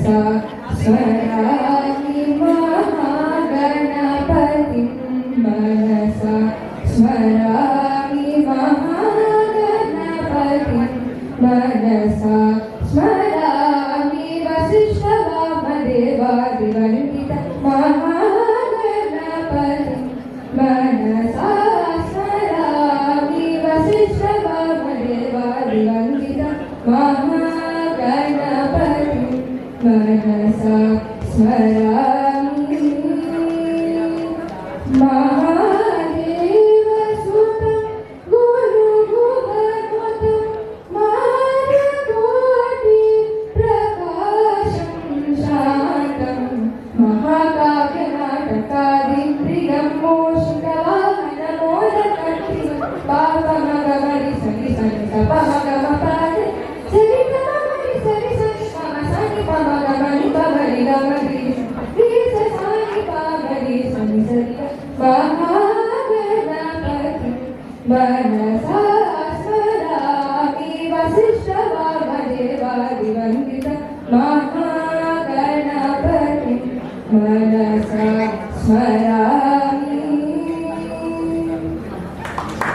मनसा स्मरामि महागणपतिं मनसा स्मरामि महागणपतिं मनसा स्मरामि वसिष्ठवामदेवादिवन्दितं महागणपतिं मनसा स्मरामि वसिष्ठवामदेवादिवन्दितं महागणपतिं मनसा स्मरामि महादेवसुतं गुरुभुवनुतं मानकोटिप्रकाशं शान्तं महाकाव्यनाटकादिन्द्रियं मोषितवाहनमोदकट्टिं पापमगमरि सनि सनि सपमगमपादे सनि सनि सनि सनि पमगमनि पमरि गमरि सनि पमरि सनि सनि महागणपतिं मनसा स्मरामि वसिष्ठवामदेवादिवन्दितं महागणपतिं मनसा स्मरामि